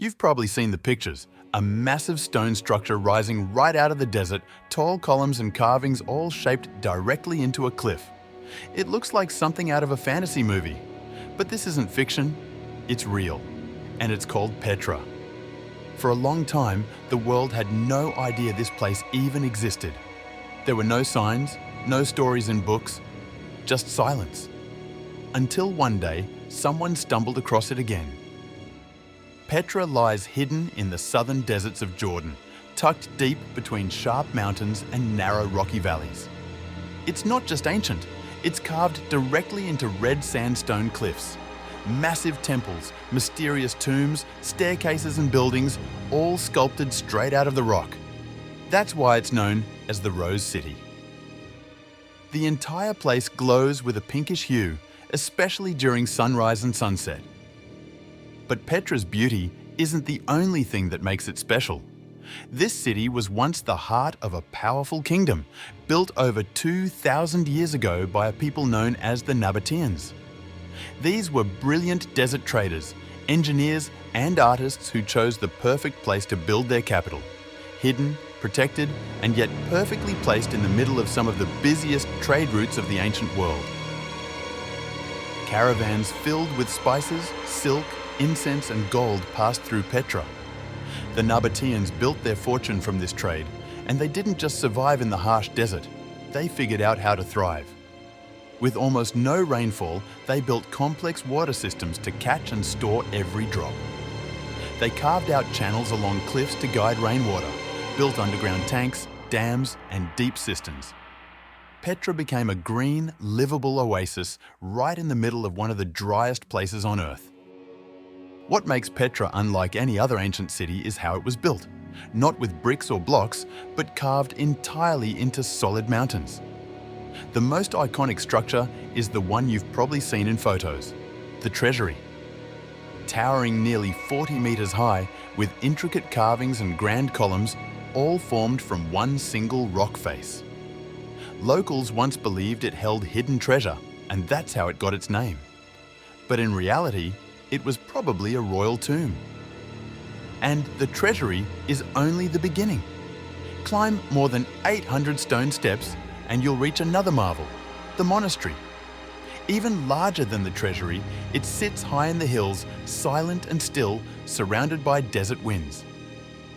You've probably seen the pictures. A massive stone structure rising right out of the desert, tall columns and carvings all shaped directly into a cliff. It looks like something out of a fantasy movie. But this isn't fiction, it's real. And it's called Petra. For a long time, the world had no idea this place even existed. There were no signs, no stories in books, just silence. Until one day, someone stumbled across it again. Petra lies hidden in the southern deserts of Jordan, tucked deep between sharp mountains and narrow rocky valleys. It's not just ancient, it's carved directly into red sandstone cliffs. Massive temples, mysterious tombs, staircases and buildings, all sculpted straight out of the rock. That's why it's known as the Rose City. The entire place glows with a pinkish hue, especially during sunrise and sunset. But Petra's beauty isn't the only thing that makes it special. This city was once the heart of a powerful kingdom, built over 2,000 years ago by a people known as the Nabataeans. These were brilliant desert traders, engineers and artists who chose the perfect place to build their capital, hidden, protected, and yet perfectly placed in the middle of some of the busiest trade routes of the ancient world. Caravans filled with spices, silk, incense and gold passed through Petra. The Nabataeans built their fortune from this trade, and they didn't just survive in the harsh desert, they figured out how to thrive. With almost no rainfall, they built complex water systems to catch and store every drop. They carved out channels along cliffs to guide rainwater, built underground tanks, dams and deep cisterns. Petra became a green, livable oasis right in the middle of one of the driest places on Earth. What makes Petra unlike any other ancient city is how it was built, not with bricks or blocks, but carved entirely into solid mountains. The most iconic structure is the one you've probably seen in photos, the treasury. Towering nearly 40 meters high, with intricate carvings and grand columns, all formed from one single rock face. Locals once believed it held hidden treasure, and that's how it got its name. But in reality, it was probably a royal tomb. And the treasury is only the beginning. Climb more than 800 stone steps and you'll reach another marvel, the monastery. Even larger than the treasury, it sits high in the hills, silent and still, surrounded by desert winds.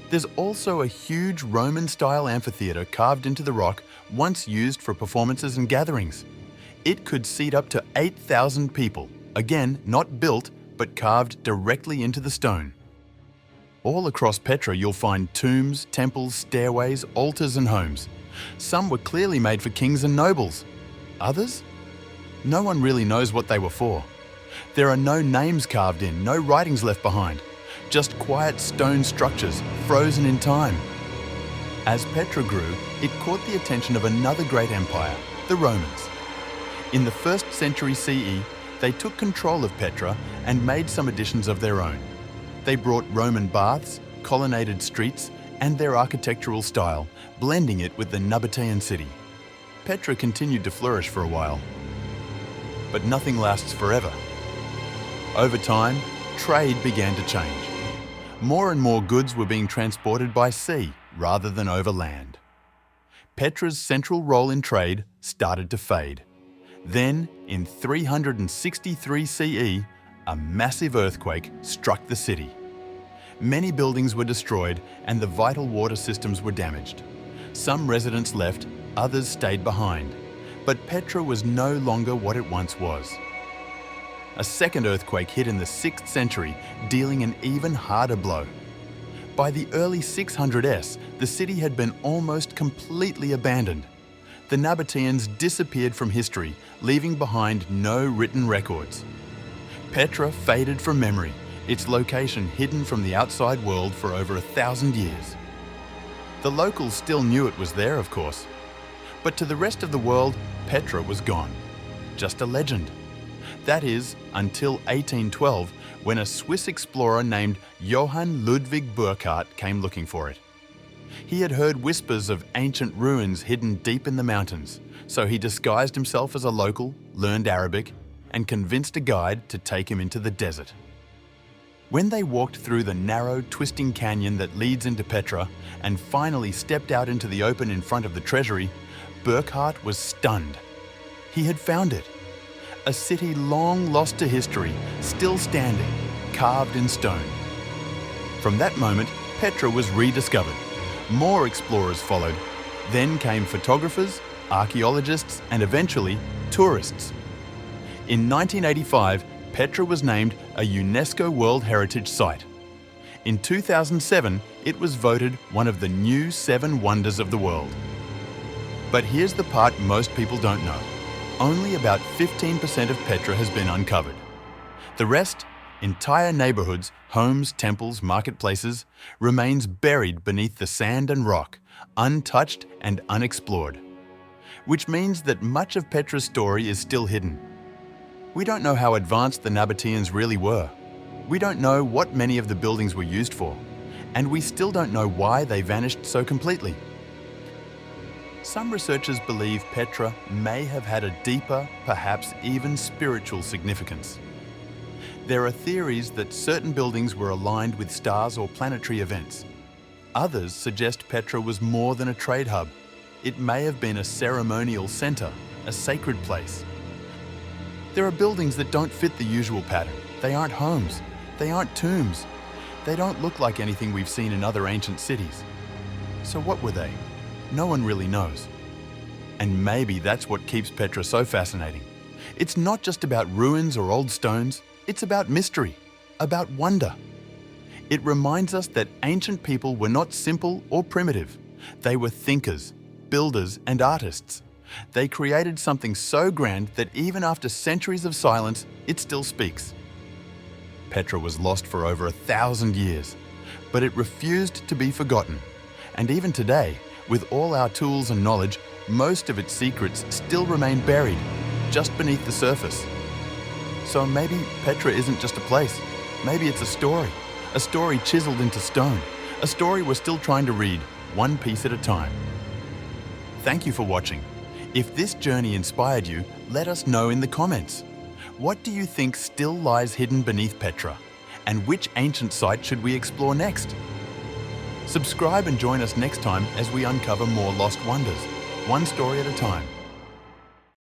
There's also a huge Roman-style amphitheatre carved into the rock, once used for performances and gatherings. It could seat up to 8,000 people, again, not built, but carved directly into the stone. All across Petra you'll find tombs, temples, stairways, altars and homes. Some were clearly made for kings and nobles. Others? No one really knows what they were for. There are no names carved in, no writings left behind. Just quiet stone structures, frozen in time. As Petra grew, it caught the attention of another great empire, the Romans. In the 1st century CE, they took control of Petra and made some additions of their own. They brought Roman baths, colonnaded streets, and their architectural style, blending it with the Nabataean city. Petra continued to flourish for a while. But nothing lasts forever. Over time, trade began to change. More and more goods were being transported by sea rather than over land. Petra's central role in trade started to fade. Then, in 363 CE, a massive earthquake struck the city. Many buildings were destroyed and the vital water systems were damaged. Some residents left, others stayed behind. But Petra was no longer what it once was. A second earthquake hit in the 6th century, dealing an even harder blow. By the early 600s, the city had been almost completely abandoned. The Nabataeans disappeared from history, leaving behind no written records. Petra faded from memory, its location hidden from the outside world for over 1,000 years. The locals still knew it was there, of course. But to the rest of the world, Petra was gone. Just a legend. That is, until 1812, when a Swiss explorer named Johann Ludwig Burckhardt came looking for it. He had heard whispers of ancient ruins hidden deep in the mountains, so he disguised himself as a local, learned Arabic, and convinced a guide to take him into the desert. When they walked through the narrow, twisting canyon that leads into Petra and finally stepped out into the open in front of the treasury, Burckhardt was stunned. He had found it. A city long lost to history, still standing, carved in stone. From that moment, Petra was rediscovered. More explorers followed. Then came photographers, archaeologists, and eventually, tourists. In 1985, Petra was named a UNESCO World Heritage Site. In 2007, it was voted one of the new 7 wonders of the world. But here's the part most people don't know. Only about 15% of Petra has been uncovered. The rest, entire neighborhoods, homes, temples, marketplaces, remains buried beneath the sand and rock, untouched and unexplored. Which means that much of Petra's story is still hidden. We don't know how advanced the Nabataeans really were. We don't know what many of the buildings were used for. And we still don't know why they vanished so completely. Some researchers believe Petra may have had a deeper, perhaps even spiritual significance. There are theories that certain buildings were aligned with stars or planetary events. Others suggest Petra was more than a trade hub. It may have been a ceremonial center, a sacred place. There are buildings that don't fit the usual pattern. They aren't homes. They aren't tombs. They don't look like anything we've seen in other ancient cities. So what were they? No one really knows. And maybe that's what keeps Petra so fascinating. It's not just about ruins or old stones. It's about mystery, about wonder. It reminds us that ancient people were not simple or primitive. They were thinkers, builders, and artists. They created something so grand that even after centuries of silence, it still speaks. Petra was lost for over 1,000 years, but it refused to be forgotten. And even today, with all our tools and knowledge, most of its secrets still remain buried, just beneath the surface. So maybe Petra isn't just a place. Maybe it's a story chiseled into stone, a story we're still trying to read, one piece at a time. Thank you for watching. If this journey inspired you, let us know in the comments. What do you think still lies hidden beneath Petra? And which ancient site should we explore next? Subscribe and join us next time as we uncover more lost wonders, one story at a time.